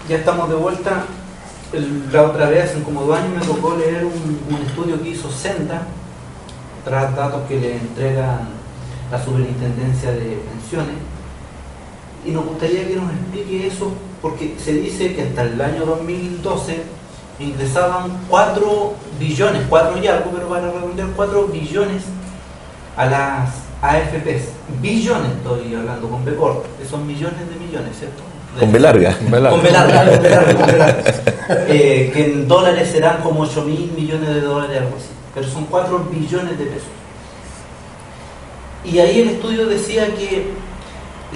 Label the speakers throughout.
Speaker 1: Ya estamos de vuelta. La otra vez, hace como 2 años, me tocó leer un estudio que hizo Senda, tras datos que le entregan la Superintendencia de Pensiones, y nos gustaría que nos explique eso, porque se dice que hasta el año 2012 ingresaban 4 billones, 4 y algo, pero para redondear 4 billones a las AFPs. Billones estoy hablando, con B corto, que son millones de millones, ¿cierto?
Speaker 2: Con B larga.
Speaker 1: Con B larga. Que en dólares serán como 8.000 millones de dólares, algo así. Pero son 4 billones de pesos. Y ahí el estudio decía que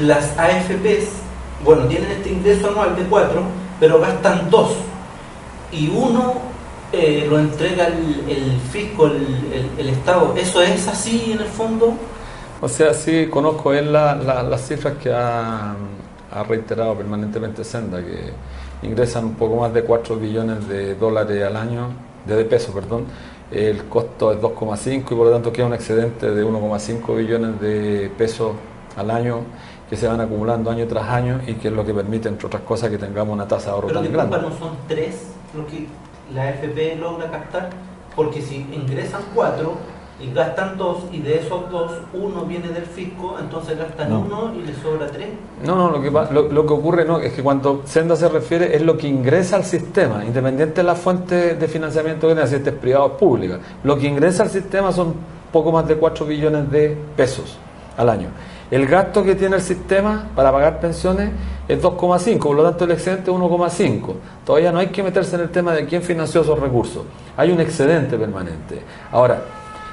Speaker 1: las AFPs, bueno, tienen este ingreso anual de 4, pero gastan 2. Y 1 lo entrega el fisco, el Estado. ¿Eso es así en el fondo?
Speaker 3: O sea, sí conozco él las cifras que ha reiterado permanentemente Senda, que ingresan un poco más de 4 billones de dólares al año, de pesos, perdón. El costo es 2,5 y por lo tanto queda un excedente de 1,5 billones de pesos al año que se van acumulando año tras año y que es lo que permite, entre otras cosas, que tengamos una tasa de ahorro tan grande.
Speaker 1: Pero no son 3 lo que la AFP logra captar, porque si ingresan 4 y gastan 2, y de esos 2, 1 viene del fisco, entonces gastan 1 y les sobra 3.
Speaker 3: No, lo que ocurre es que cuando Senda se refiere es lo que ingresa al sistema, independiente de la fuente de financiamiento que tenga, si este es privado o pública. Lo que ingresa al sistema son poco más de 4 billones de pesos al año. El gasto que tiene el sistema para pagar pensiones es 2,5, por lo tanto el excedente es 1,5. Todavía no hay que meterse en el tema de quién financió esos recursos. Hay un excedente permanente. Ahora,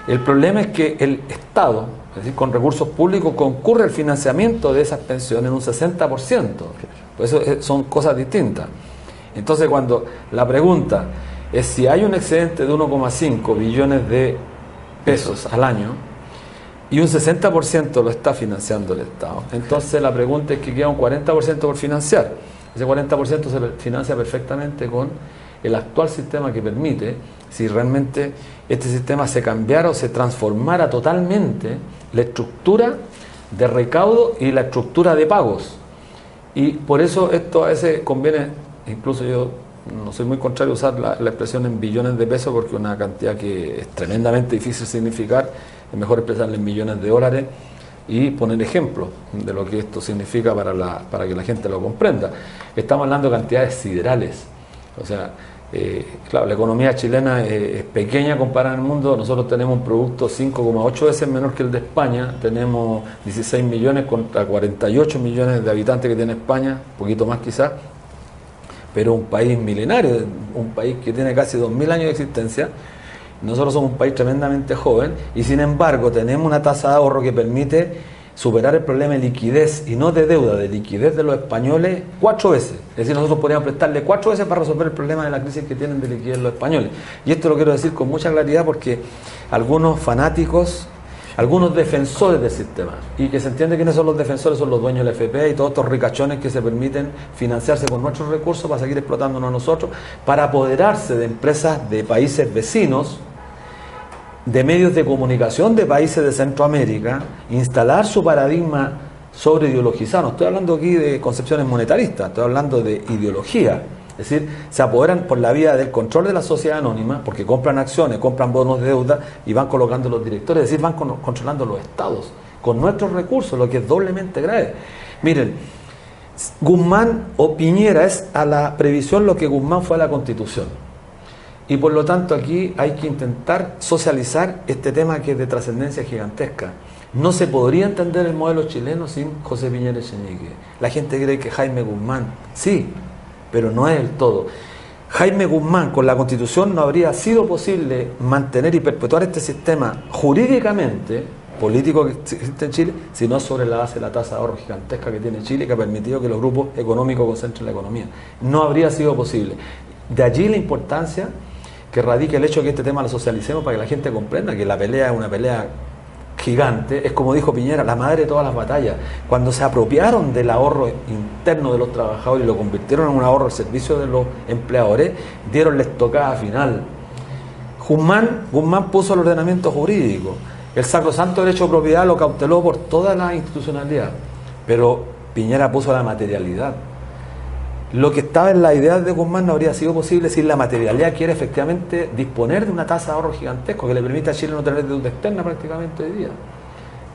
Speaker 3: el problema es que el Estado, es decir, con recursos públicos, concurre al financiamiento de esas pensiones en un 60%. Por eso son cosas distintas. Entonces, cuando la pregunta es si hay un excedente de 1,5 billones de pesos al año y un 60% lo está financiando el Estado, entonces la pregunta es que queda un 40% por financiar. Ese 40% se financia perfectamente con el actual sistema que permite, si realmente este sistema se cambiara o se transformara totalmente la estructura de recaudo y la estructura de pagos. Y por eso esto a veces conviene, incluso yo no soy muy contrario a usar la expresión en billones de pesos, porque una cantidad que es tremendamente difícil de significar, es mejor expresarla en millones de dólares y poner ejemplos de lo que esto significa para que la gente lo comprenda. Estamos hablando de cantidades siderales. O sea, claro, la economía chilena es pequeña comparada en el mundo. Nosotros tenemos un producto 5,8 veces menor que el de España. Tenemos 16 millones contra 48 millones de habitantes que tiene España, un poquito más quizás, pero un país milenario, un país que tiene casi 2000 años de existencia. Nosotros somos un país tremendamente joven y sin embargo tenemos una tasa de ahorro que permite superar el problema de liquidez, y no de deuda, de liquidez de los españoles 4 veces. Es decir, nosotros podríamos prestarle 4 veces para resolver el problema de la crisis que tienen de liquidez los españoles. Y esto lo quiero decir con mucha claridad porque algunos fanáticos, algunos defensores del sistema, y que se entiende quiénes son los defensores, son los dueños del FP y todos estos ricachones que se permiten financiarse con nuestros recursos para seguir explotándonos a nosotros, para apoderarse de empresas de países vecinos, de medios de comunicación de países de Centroamérica, instalar su paradigma sobre ideologizado. No estoy hablando aquí de concepciones monetaristas, estoy hablando de ideología. Es decir, se apoderan por la vía del control de la sociedad anónima, porque compran acciones, compran bonos de deuda y van colocando los directores, es decir, van controlando los estados con nuestros recursos, lo que es doblemente grave. Miren, Guzmán o Piñera es a la previsión lo que Guzmán fue a la Constitución. Y por lo tanto aquí hay que intentar socializar este tema que es de trascendencia gigantesca. No se podría entender el modelo chileno sin José Piñera Echenique. La gente cree que Jaime Guzmán, sí, pero no es el todo. Jaime Guzmán, con la Constitución no habría sido posible mantener y perpetuar este sistema jurídicamente político que existe en Chile, sino sobre la base de la tasa de ahorro gigantesca que tiene Chile, que ha permitido que los grupos económicos concentren la economía. No habría sido posible. De allí la importancia que radica el hecho de que este tema lo socialicemos para que la gente comprenda que la pelea es una pelea gigante. Es como dijo Piñera, la madre de todas las batallas. Cuando se apropiaron del ahorro interno de los trabajadores y lo convirtieron en un ahorro al servicio de los empleadores, dieron la estocada final. Guzmán puso el ordenamiento jurídico. El sacrosanto derecho de propiedad lo cauteló por toda la institucionalidad, pero Piñera puso la materialidad. Lo que estaba en la idea de Guzmán no habría sido posible si la materialidad quiere efectivamente disponer de una tasa de ahorro gigantesco que le permita a Chile no tener deuda externa prácticamente hoy día.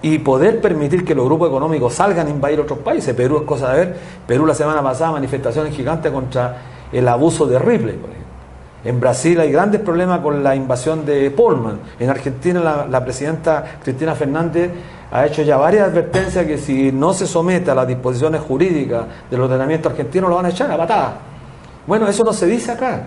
Speaker 3: Y poder permitir que los grupos económicos salgan a invadir otros países. Perú es cosa de ver. Perú la semana pasada manifestaciones gigantes contra el abuso de Ripley, por ejemplo. En Brasil hay grandes problemas con la invasión de Pullman. En Argentina la presidenta Cristina Fernández ha hecho ya varias advertencias que si no se somete a las disposiciones jurídicas del ordenamiento argentino lo van a echar a patadas. Bueno, eso no se dice acá.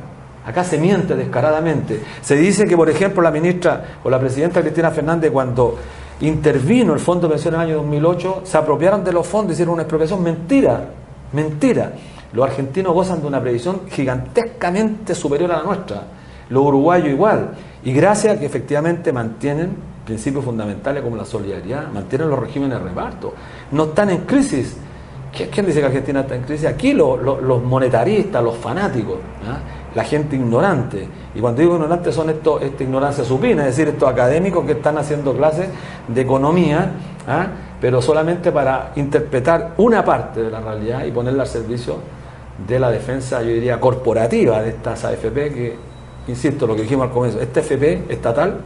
Speaker 3: Acá se miente descaradamente. Se dice que, por ejemplo, la ministra o la presidenta Cristina Fernández, cuando intervino el Fondo de Pensión en el año 2008, se apropiaron de los fondos, hicieron una expropiación. Mentira, mentira. Los argentinos gozan de una previsión gigantescamente superior a la nuestra. Los uruguayos igual. Y gracias a que efectivamente mantienen principios fundamentales como la solidaridad, mantienen los regímenes de reparto. No están en crisis. ¿Quién dice que Argentina está en crisis? Aquí los monetaristas, los fanáticos, ¿eh? La gente ignorante. Y cuando digo ignorante son esta ignorancia supina, es decir, estos académicos que están haciendo clases de economía, ¿eh? Pero solamente para interpretar una parte de la realidad y ponerla al servicio de la defensa, yo diría, corporativa de estas AFP que, insisto, lo que dijimos al comienzo, esta AFP estatal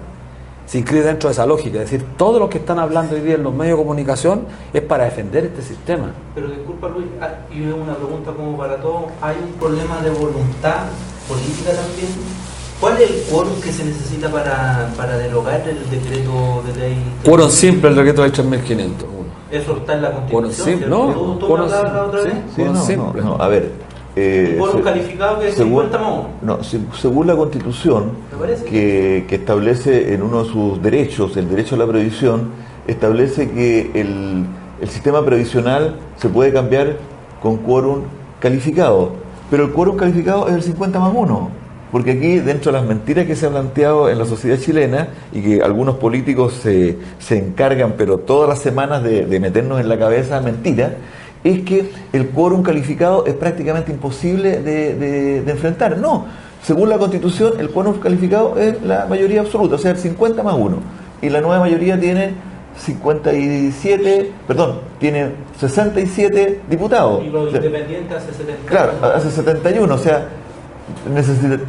Speaker 3: se inscribe dentro de esa lógica, es decir, todo lo que están hablando hoy día en los medios de comunicación es para defender este sistema.
Speaker 1: Pero disculpa, Luis, y una pregunta como para todos, ¿hay un problema de voluntad política también? ¿Cuál es el quórum que se necesita para derogar el decreto de ley?
Speaker 3: Quórum simple, el decreto de 3500.
Speaker 1: Eso está en la Constitución.
Speaker 3: Quórum simple, ¿no?
Speaker 1: ¿Tú me hablabas la otra vez?
Speaker 2: Sí, no, a ver.
Speaker 1: ¿Quórum calificado que es 50 más 1?
Speaker 2: No, según la Constitución, que establece en uno de sus derechos, el derecho a la previsión, establece que el sistema previsional se puede cambiar con quórum calificado. Pero el quórum calificado es el 50 más 1. Porque aquí, dentro de las mentiras que se ha planteado en la sociedad chilena y que algunos políticos se encargan, pero todas las semanas de meternos en la cabeza mentiras, es que el quórum calificado es prácticamente imposible de enfrentar. No, según la Constitución, el quórum calificado es la mayoría absoluta, o sea, el 50 más 1. Y la nueva mayoría tiene 67 diputados.
Speaker 1: Y los independientes hace 71.
Speaker 2: Claro, hace 71, o sea,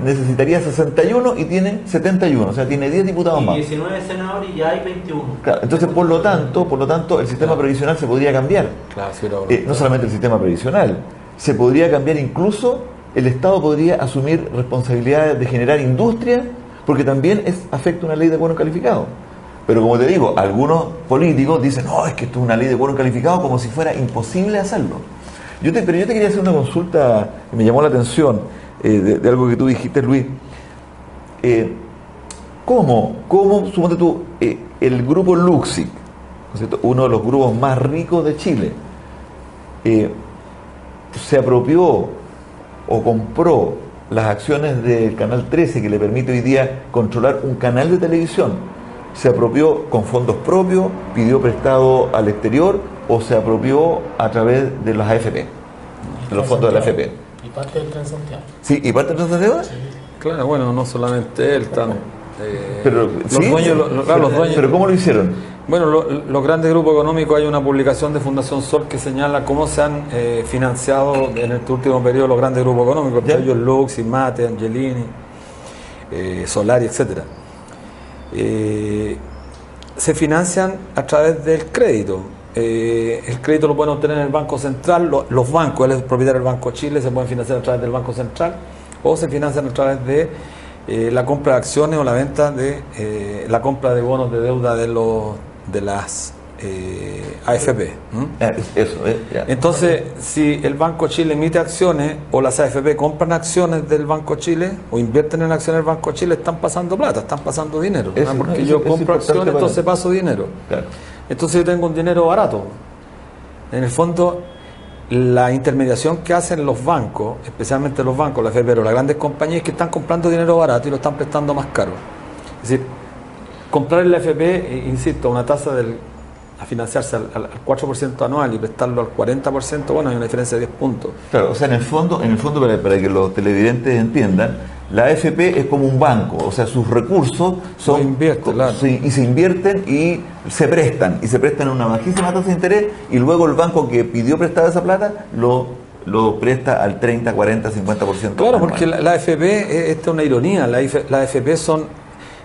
Speaker 2: necesitaría 61 y tiene 71, o sea, tiene 10 diputados más.
Speaker 1: Y 19 senadores y ya hay 21.
Speaker 2: Claro, entonces, por lo tanto, el sistema previsional se podría cambiar.
Speaker 3: Claro, sí,
Speaker 2: no solamente el sistema previsional, se podría cambiar incluso, el Estado podría asumir responsabilidades de generar industria, porque también afecta una ley de quórum calificado. Pero como te digo, algunos políticos dicen, no, es que esto es una ley de quórum calificado, como si fuera imposible hacerlo. Pero yo te quería hacer una consulta que me llamó la atención. De algo que tú dijiste, Luis. ¿Cómo suponte tú, el grupo Luxic, ¿no es cierto?, uno de los grupos más ricos de Chile, se apropió o compró las acciones del Canal 13, que le permite hoy día controlar un canal de televisión? ¿Se apropió con fondos propios, pidió prestado al exterior o se apropió a través de las AFP, de los fondos de la AFP?
Speaker 4: Y parte del Transantiago.
Speaker 2: Sí, ¿y parte del Transantiago?
Speaker 4: Sí.
Speaker 3: Claro, bueno, no solamente él, están
Speaker 2: pero
Speaker 3: los dueños, los dueños.
Speaker 2: ¿Pero cómo lo hicieron?
Speaker 3: Bueno, los grandes grupos económicos, hay una publicación de Fundación Sol que señala cómo se han financiado en este último periodo los grandes grupos económicos, entre ellos Luxi, Mate, Angelini, Solari, etcétera. Se financian a través del crédito. El crédito lo pueden obtener en el Banco Central, los bancos, él es propietario del Banco Chile, se pueden financiar a través del Banco Central o se financian a través de la compra de acciones o la venta de la compra de bonos de deuda de las AFP.
Speaker 2: Ya.
Speaker 3: Entonces, si el Banco Chile emite acciones o las AFP compran acciones del Banco Chile o invierten en acciones del Banco Chile, están pasando plata, están pasando dinero. Porque yo compro acciones, entonces paso dinero.
Speaker 2: Claro.
Speaker 3: Entonces yo tengo un dinero barato. En el fondo, la intermediación que hacen los bancos, especialmente los bancos, la AFP, pero las grandes compañías, que están comprando dinero barato y lo están prestando más caro. Es decir, comprar en la AFP, insisto, una tasa a financiarse al 4% anual y prestarlo al 40%, bueno, hay una diferencia de 10 puntos.
Speaker 2: Claro, o sea, en el fondo para que los televidentes entiendan, la AFP es como un banco, o sea, sus recursos son
Speaker 3: claro.
Speaker 2: y se invierten y se prestan a una bajísima tasa de interés, y luego el banco que pidió prestada esa plata lo lo presta al 30, 40, 50%.
Speaker 3: Claro, porque la AFP, esta es una ironía, la AFP son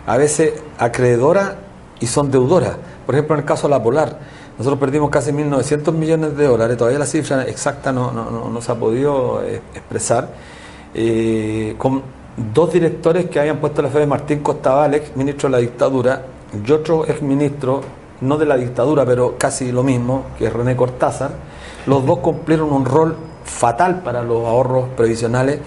Speaker 3: a veces acreedoras y son deudoras. Por ejemplo, en el caso de la Polar, nosotros perdimos casi 1.900 millones de dólares, todavía la cifra exacta no se ha podido expresar, con dos directores que habían puesto la AFP, Martín Costabal, ex ministro de la dictadura, y otro ex ministro, no de la dictadura, pero casi lo mismo, que es René Cortázar. Los dos cumplieron un rol fatal para los ahorros previsionales,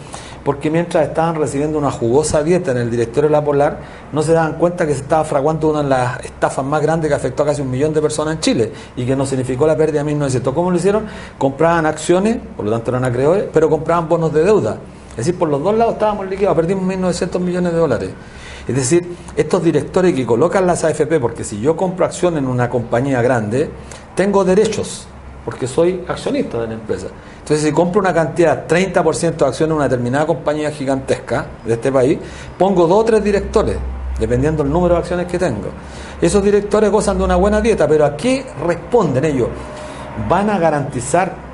Speaker 3: porque mientras estaban recibiendo una jugosa dieta en el directorio de la Polar, no se daban cuenta que se estaba fraguando una de las estafas más grandes que afectó a casi 1 millón de personas en Chile y que nos significó la pérdida de 1.900. ¿Cómo lo hicieron? Compraban acciones, por lo tanto eran acreedores, pero compraban bonos de deuda. Es decir, por los dos lados estábamos liquidados, perdimos 1.900 millones de dólares. Es decir, estos directores que colocan las AFP, porque si yo compro acción en una compañía grande, tengo derechos, porque soy accionista de la empresa. Entonces, si compro una cantidad, 30% de acciones en una determinada compañía gigantesca de este país, pongo 2 o 3 directores, dependiendo del número de acciones que tengo. Esos directores gozan de una buena dieta, pero ¿a qué responden ellos? ¿Van a garantizar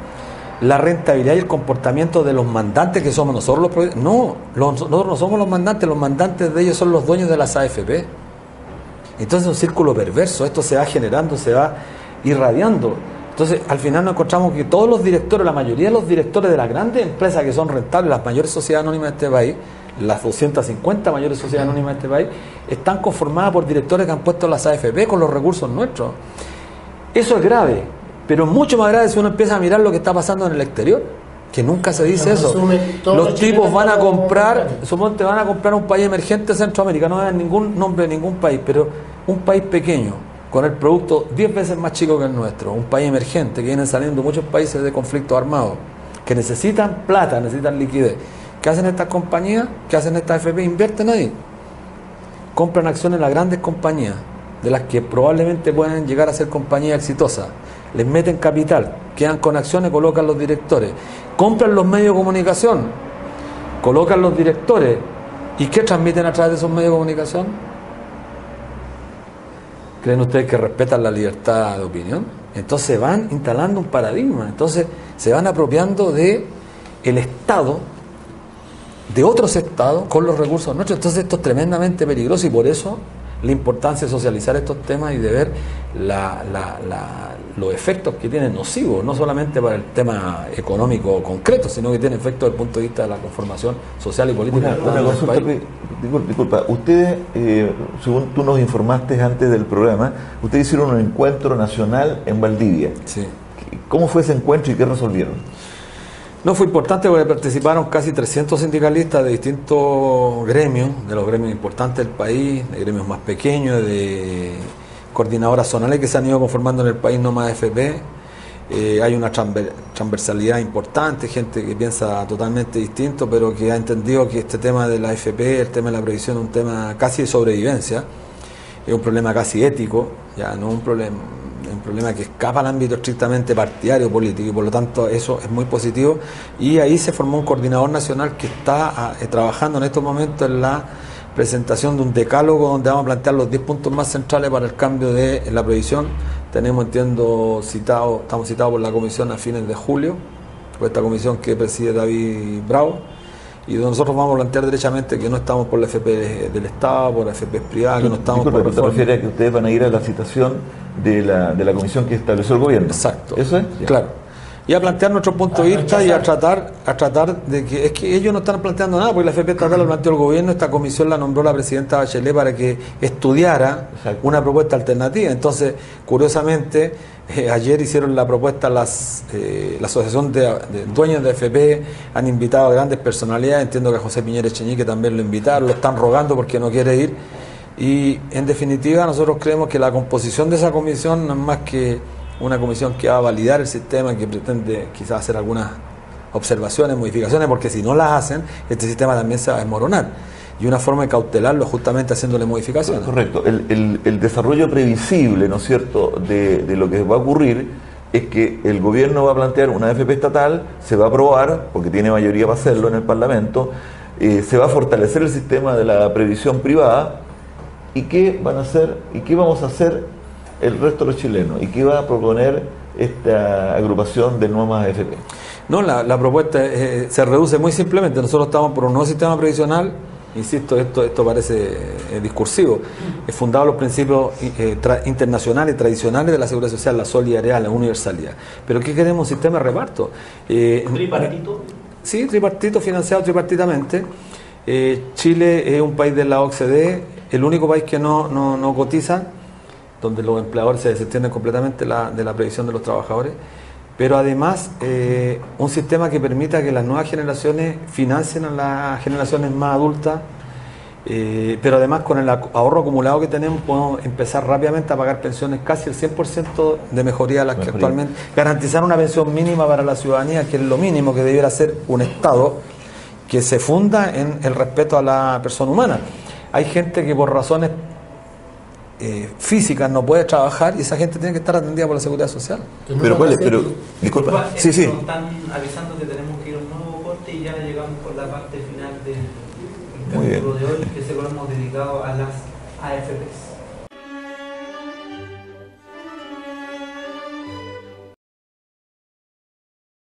Speaker 3: la rentabilidad y el comportamiento de los mandantes que somos nosotros los No, nosotros no somos los mandantes de ellos son los dueños de las AFP. Entonces es un círculo perverso, esto se va generando, se va irradiando. Entonces, al final nos encontramos que todos los directores, la mayoría de los directores de las grandes empresas que son rentables, las mayores sociedades anónimas de este país, las 250 mayores sociedades anónimas de este país, están conformadas por directores que han puesto las AFP con los recursos nuestros. Eso es grave, pero mucho más grave si uno empieza a mirar lo que está pasando en el exterior, que nunca se dice eso. Los tipos van a comprar, suponte van a comprar un país emergente de Centroamérica, no dan ningún nombre de ningún país, pero un país pequeño, con el producto 10 veces más chico que el nuestro, un país emergente, que vienen saliendo muchos países de conflictos armados, que necesitan plata, necesitan liquidez. ¿Qué hacen estas compañías? ¿Qué hacen estas AFP? Invierten ahí. Compran acciones en las grandes compañías, de las que probablemente puedan llegar a ser compañías exitosas. Les meten capital, quedan con acciones, colocan los directores. Compran los medios de comunicación, colocan los directores. ¿Y qué transmiten a través de esos medios de comunicación? ¿Creen ustedes que respetan la libertad de opinión? Entonces van instalando un paradigma, entonces se van apropiando de el Estado, de otros estados, con los recursos nuestros. Entonces esto es tremendamente peligroso y por eso la importancia de socializar estos temas y de ver los efectos que tienen nocivos, no solamente para el tema económico concreto, sino que tiene efectos desde el punto de vista de la conformación social y política.
Speaker 2: Una consulta, disculpa, ustedes, según tú nos informaste antes del programa, ustedes hicieron un encuentro nacional en Valdivia.
Speaker 3: Sí.
Speaker 2: ¿Cómo fue ese encuentro y qué resolvieron?
Speaker 3: No, fue importante porque participaron casi 300 sindicalistas de distintos gremios, de los gremios importantes del país, de gremios más pequeños, de coordinadoras zonales que se han ido conformando en el país, no más AFP. Hay una transversalidad importante, gente que piensa totalmente distinto, pero que ha entendido que este tema de la AFP, el tema de la previsión, es un tema casi de sobrevivencia, es un problema casi ético, ya no un problema que escapa al ámbito estrictamente partidario político, y por lo tanto eso es muy positivo. Y ahí se formó un coordinador nacional que está trabajando en estos momentos en la presentación de un decálogo donde vamos a plantear los 10 puntos más centrales para el cambio de la previsión. Estamos citados por la comisión a fines de julio, por esta comisión que preside David Bravo, y donde nosotros vamos a plantear derechamente que no estamos por la FP del Estado, por la FP privada, que no estamos por
Speaker 2: reforma. ¿Te refieres a que ustedes van a ir a la citación de la comisión que estableció el gobierno?
Speaker 3: Exacto.
Speaker 2: ¿Eso es?
Speaker 3: Claro. Y a plantear nuestro punto de vista y a tratar de que... Es que ellos no están planteando nada, porque la FP estatal la planteó el gobierno, esta comisión la nombró la presidenta Bachelet para que estudiara una propuesta alternativa. Entonces, curiosamente, ayer hicieron la propuesta la Asociación de Dueños de FP, han invitado a grandes personalidades, entiendo que a José Piñera Echeñique también lo invitaron, lo están rogando porque no quiere ir. Y en definitiva nosotros creemos que la composición de esa comisión no es más que una comisión que va a validar el sistema, que pretende quizás hacer algunas observaciones, modificaciones, porque si no las hacen, este sistema también se va a desmoronar. Y una forma de cautelarlo es justamente haciéndole modificaciones.
Speaker 2: Correcto. El desarrollo previsible, ¿no es cierto?, de lo que va a ocurrir es que el gobierno va a plantear una AFP estatal, se va a aprobar, porque tiene mayoría para hacerlo en el Parlamento, se va a fortalecer el sistema de la previsión privada. ¿Y qué van a hacer? ¿Y qué vamos a hacer el resto de los chilenos? ¿Y qué va a proponer esta agrupación de nuevas AFP?
Speaker 3: No, la propuesta se reduce muy simplemente. Nosotros estamos por un nuevo sistema previsional. Insisto, esto parece discursivo. Es fundado en los principios internacionales y tradicionales de la seguridad social, la solidaridad, la universalidad. Pero ¿qué queremos? Un sistema de reparto.
Speaker 1: ¿Tripartito?
Speaker 3: Sí, tripartito, financiado tripartitamente. Chile es un país de la OCDE, el único país que no cotiza, donde los empleadores se desentienden completamente de la previsión de los trabajadores. Pero además un sistema que permita que las nuevas generaciones financien a las generaciones más adultas, pero además con el ahorro acumulado que tenemos podemos empezar rápidamente a pagar pensiones casi el 100% de mejoría a las que actualmente, garantizar una pensión mínima para la ciudadanía, que es lo mínimo que debiera ser un Estado que se funda en el respeto a la persona humana. Hay gente que por razones físicas no puede trabajar y esa gente tiene que estar atendida por la seguridad social.
Speaker 2: Pero cuál es, pero disculpa, sí.
Speaker 1: Nos están avisando que tenemos que ir a un nuevo corte y ya llegamos por la parte final del capítulo de hoy, que se lo hemos dedicado a las AFPs.